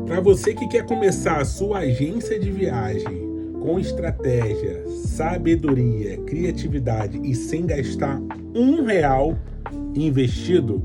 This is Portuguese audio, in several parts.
Para você que quer começar a sua agência de viagem com estratégia, sabedoria, criatividade e sem gastar R$ 1 investido,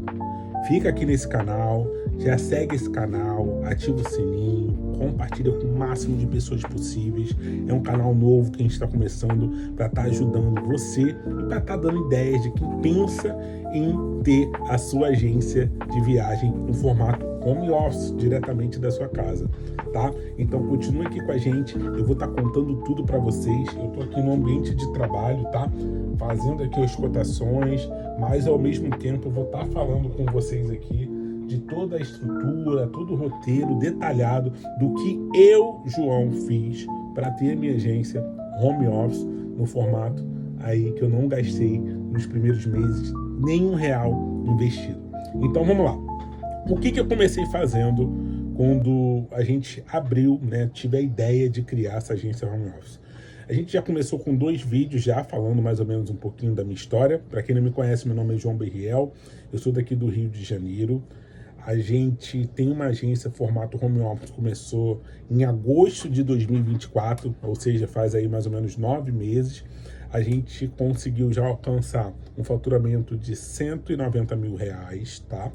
fica aqui nesse canal, já segue esse canal, ativa o sininho, compartilha com o máximo de pessoas possíveis. É um canal novo que a gente está começando para estar ajudando você e para estar dando ideias de quem pensa em ter a sua agência de viagem no formato home office, diretamente da sua casa, tá? Então continue aqui com a gente, eu vou estar contando tudo para vocês. Eu estou aqui no ambiente de trabalho, tá? Fazendo aqui as cotações, mas ao mesmo tempo eu vou estar falando com vocês aqui de toda a estrutura, todo o roteiro detalhado do que eu, João, fiz para ter a minha agência home office no formato aí que eu não gastei nos primeiros meses nenhum real investido. Então vamos lá. O que eu comecei fazendo quando a gente abriu, né, tive a ideia de criar essa agência home office? A gente já começou com 2 vídeos já falando mais ou menos um pouquinho da minha história. Para quem não me conhece, meu nome é João Berriel, eu sou daqui do Rio de Janeiro. A gente tem uma agência formato home office, começou em agosto de 2024, ou seja, faz aí mais ou menos 9 meses. A gente conseguiu já alcançar um faturamento de R$ 190 mil, tá?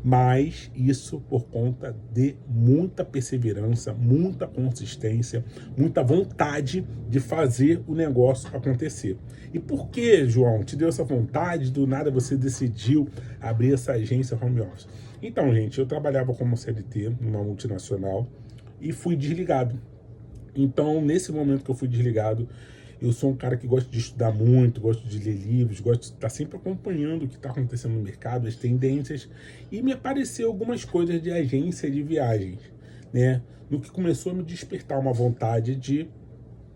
Mas isso por conta de muita perseverança, muita consistência, muita vontade de fazer o negócio acontecer. E por que, João, te deu essa vontade? Do nada você decidiu abrir essa agência home office? Então, gente, eu trabalhava como CLT numa multinacional e fui desligado. Então, nesse momento que eu fui desligado, eu sou um cara que gosta de estudar muito, gosto de ler livros, gosto de estar sempre acompanhando o que está acontecendo no mercado, as tendências, e me apareceu algumas coisas de agência de viagens, né? No que começou a me despertar uma vontade de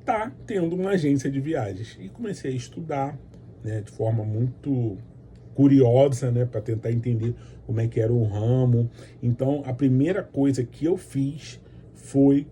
estar tendo uma agência de viagens. E comecei a estudar, né, de forma muito curiosa, né, para tentar entender como é que era o ramo. Então, a primeira coisa que eu fiz foi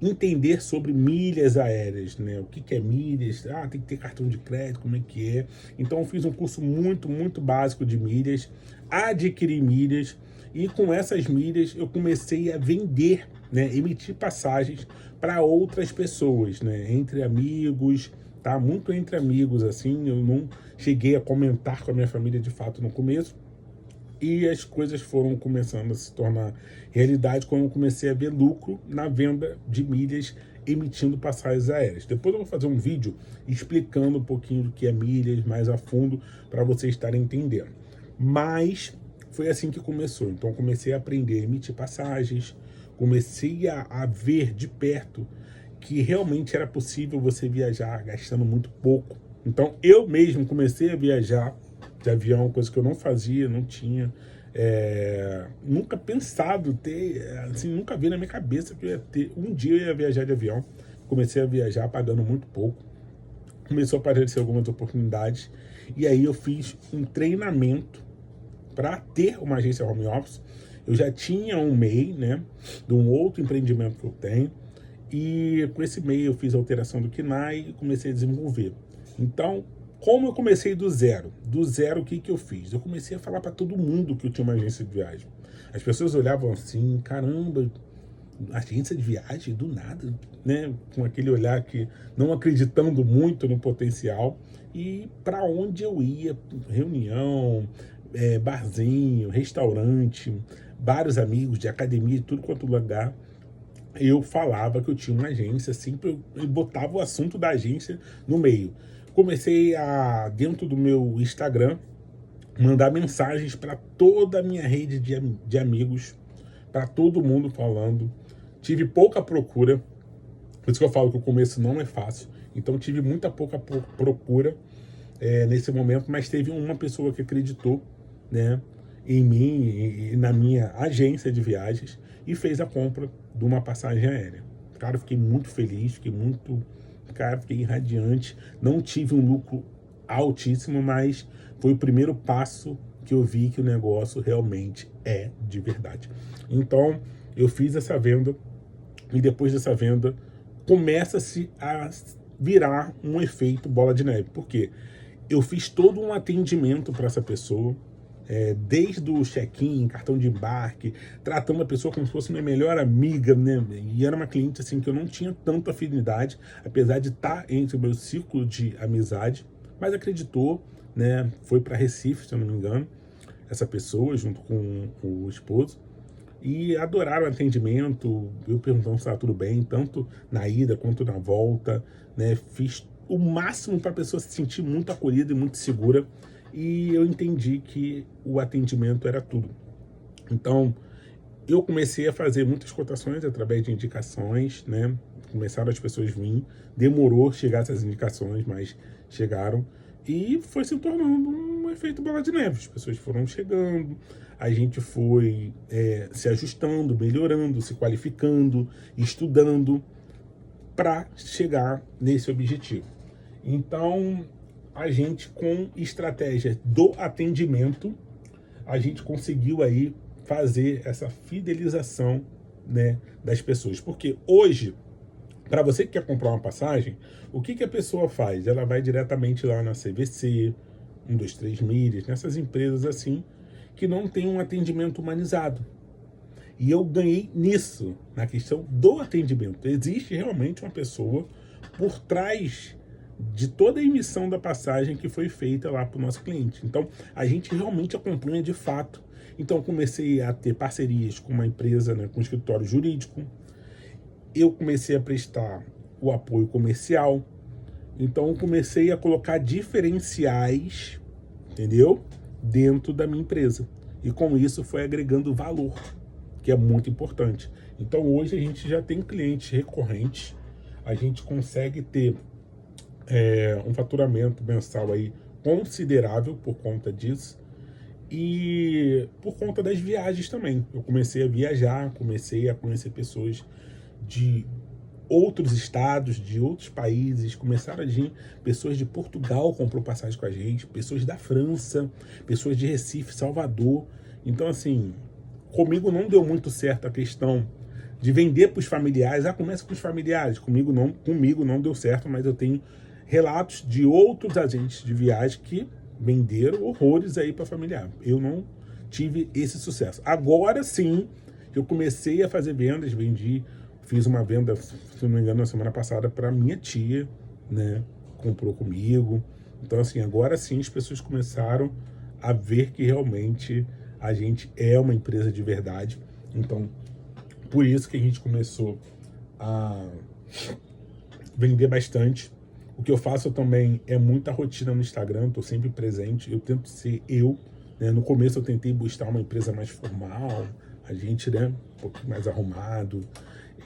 entender sobre milhas aéreas, né? O que é milhas? Tem que ter cartão de crédito, como é que é? Então eu fiz um curso muito básico de milhas, adquiri milhas e com essas milhas eu comecei a vender, né? Emitir passagens para outras pessoas, né? Entre amigos, tá? Muito entre amigos, assim. Eu não cheguei a comentar com a minha família de fato no começo. E as coisas foram começando a se tornar realidade quando eu comecei a ver lucro na venda de milhas emitindo passagens aéreas. Depois eu vou fazer um vídeo explicando um pouquinho do que é milhas mais a fundo para vocês estarem entendendo. Mas foi assim que começou. Então eu comecei a aprender a emitir passagens, comecei a ver de perto que realmente era possível você viajar gastando muito pouco. Então eu mesmo comecei a viajar de avião, coisa que eu não fazia, não tinha nunca pensado ter, assim, nunca vi na minha cabeça que eu ia ter, um dia eu ia viajar de avião. Comecei a viajar pagando muito pouco, começou a aparecer algumas oportunidades, e aí eu fiz um treinamento para ter uma agência home office. Eu já tinha um MEI, né, de um outro empreendimento que eu tenho, e com esse MEI eu fiz a alteração do KNAI e comecei a desenvolver. Então, como eu comecei do zero, o que eu fiz? Eu comecei a falar para todo mundo que eu tinha uma agência de viagem. As pessoas olhavam assim, caramba, agência de viagem, do nada, né? Com aquele olhar que não acreditando muito no potencial. E para onde eu ia, reunião, barzinho, restaurante, vários amigos de academia, tudo quanto lugar, eu falava que eu tinha uma agência, sempre eu botava o assunto da agência no meio. Comecei a, dentro do meu Instagram, mandar mensagens para toda a minha rede de amigos, para todo mundo falando. Tive pouca procura, por isso que eu falo que o começo não é fácil. Então tive pouca procura nesse momento, mas teve uma pessoa que acreditou, né, em mim e na minha agência de viagens e fez a compra de uma passagem aérea. Cara, eu fiquei muito feliz, fiquei irradiante. Não tive um lucro altíssimo, mas foi o primeiro passo que eu vi que o negócio realmente é de verdade. Então, eu fiz essa venda e depois dessa venda começa-se a virar um efeito bola de neve. Por quê? Eu fiz todo um atendimento para essa pessoa, desde o check-in, cartão de embarque, tratando a pessoa como se fosse minha melhor amiga, né? E era uma cliente assim que eu não tinha tanta afinidade, apesar de estar entre o meu círculo de amizade, mas acreditou, né? Foi para Recife, se eu não me engano, essa pessoa junto com o esposo. E adoraram o atendimento, eu perguntando se estava tudo bem, tanto na ida quanto na volta, né? Fiz o máximo para a pessoa se sentir muito acolhida e muito segura, e eu entendi que o atendimento era tudo. Então, eu comecei a fazer muitas cotações através de indicações, né? Começaram as pessoas virem, demorou chegar essas indicações, mas chegaram, e foi se tornando um efeito bola de neve. As pessoas foram chegando, a gente foi se ajustando, melhorando, se qualificando, estudando para chegar nesse objetivo. Então, a gente, com estratégia do atendimento, a gente conseguiu aí fazer essa fidelização, né, das pessoas. Porque hoje, para você que quer comprar uma passagem, o que a pessoa faz? Ela vai diretamente lá na CVC, 123 Milhas, nessas empresas assim, que não tem um atendimento humanizado. E eu ganhei nisso, na questão do atendimento. Existe realmente uma pessoa por trás de toda a emissão da passagem que foi feita lá para o nosso cliente. Então, a gente realmente acompanha de fato. Então, comecei a ter parcerias com uma empresa, né, com um escritório jurídico. Eu comecei a prestar o apoio comercial. Então, comecei a colocar diferenciais, entendeu? Dentro da minha empresa. E com isso foi agregando valor, que é muito importante. Então, hoje a gente já tem clientes recorrentes. A gente consegue ter um faturamento mensal aí considerável por conta disso, e por conta das viagens também. Eu comecei a viajar, comecei a conhecer pessoas de outros estados, de outros países, começaram a vir pessoas de Portugal comprou passagem com a gente, pessoas da França, pessoas de Recife, Salvador. Então, assim, comigo não deu muito certo a questão de vender para os familiares. Começa com os familiares. Comigo não deu certo, mas eu tenho relatos de outros agentes de viagem que venderam horrores aí para familiar. Eu não tive esse sucesso. Agora sim, eu comecei a fazer vendas, fiz uma venda, se não me engano, na semana passada para minha tia, né? Comprou comigo. Então, assim, agora sim as pessoas começaram a ver que realmente a gente é uma empresa de verdade. Então, por isso que a gente começou a vender bastante. O que eu faço também é muita rotina no Instagram, estou sempre presente, eu tento ser eu, né? No começo eu tentei buscar uma empresa mais formal, a gente, né, um pouquinho mais arrumado,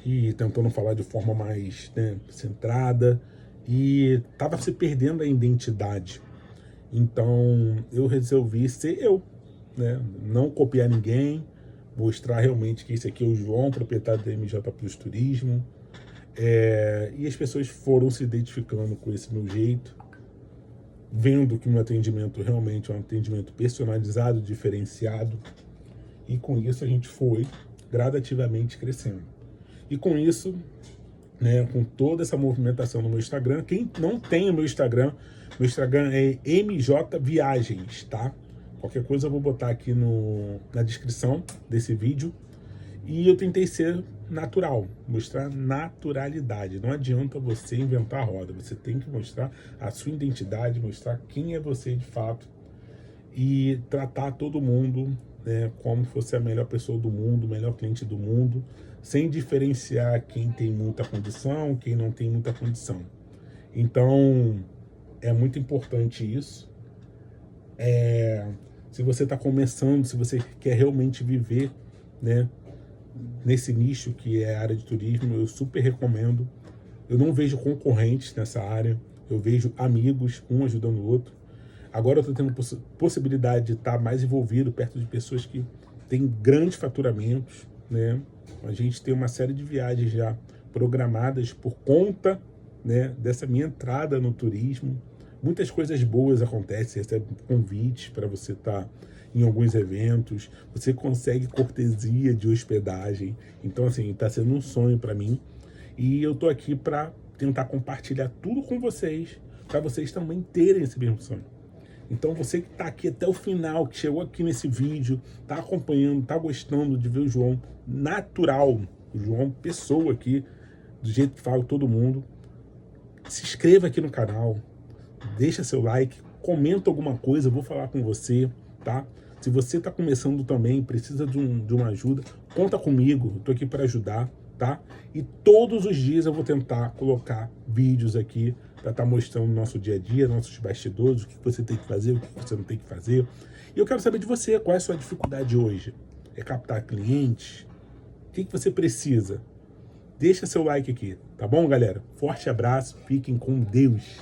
e tentando falar de forma mais, né, centrada, e estava se perdendo a identidade. Então eu resolvi ser eu, né? Não copiar ninguém, mostrar realmente que esse aqui é o João, proprietário da MJ Plus Turismo. E as pessoas foram se identificando com esse meu jeito, vendo que o meu atendimento realmente é um atendimento personalizado, diferenciado, e com isso a gente foi gradativamente crescendo. E com isso, né, com toda essa movimentação no meu Instagram, quem não tem o meu Instagram é MJ Viagens, tá? Qualquer coisa eu vou botar aqui na descrição desse vídeo. E eu tentei ser natural, mostrar naturalidade. Não adianta você inventar a roda, você tem que mostrar a sua identidade, mostrar quem é você de fato e tratar todo mundo, né, como fosse a melhor pessoa do mundo, o melhor cliente do mundo, sem diferenciar quem tem muita condição, quem não tem muita condição. Então, é muito importante isso. Se você está começando, se você quer realmente viver, né, nesse nicho que é a área de turismo, eu super recomendo. Eu não vejo concorrentes nessa área, eu vejo amigos, um ajudando o outro. Agora eu estou tendo possibilidade de estar mais envolvido perto de pessoas que têm grandes faturamentos, né? A gente tem uma série de viagens já programadas por conta, né, dessa minha entrada no turismo. Muitas coisas boas acontecem, você recebe convites para você estar em alguns eventos, você consegue cortesia de hospedagem. Então, assim, está sendo um sonho para mim. E eu tô aqui para tentar compartilhar tudo com vocês, para vocês também terem esse mesmo sonho. Então você que está aqui até o final, que chegou aqui nesse vídeo, está acompanhando, está gostando de ver o João natural, o João pessoa aqui, do jeito que fala todo mundo, se inscreva aqui no canal, deixa seu like, comenta alguma coisa, eu vou falar com você, tá? Se você está começando também, precisa de uma ajuda, conta comigo, estou aqui para ajudar, tá? E todos os dias eu vou tentar colocar vídeos aqui para estar mostrando o nosso dia a dia, nossos bastidores, o que você tem que fazer, o que você não tem que fazer. E eu quero saber de você, qual é a sua dificuldade hoje? É captar clientes? O que você precisa? Deixa seu like aqui, tá bom, galera? Forte abraço, fiquem com Deus.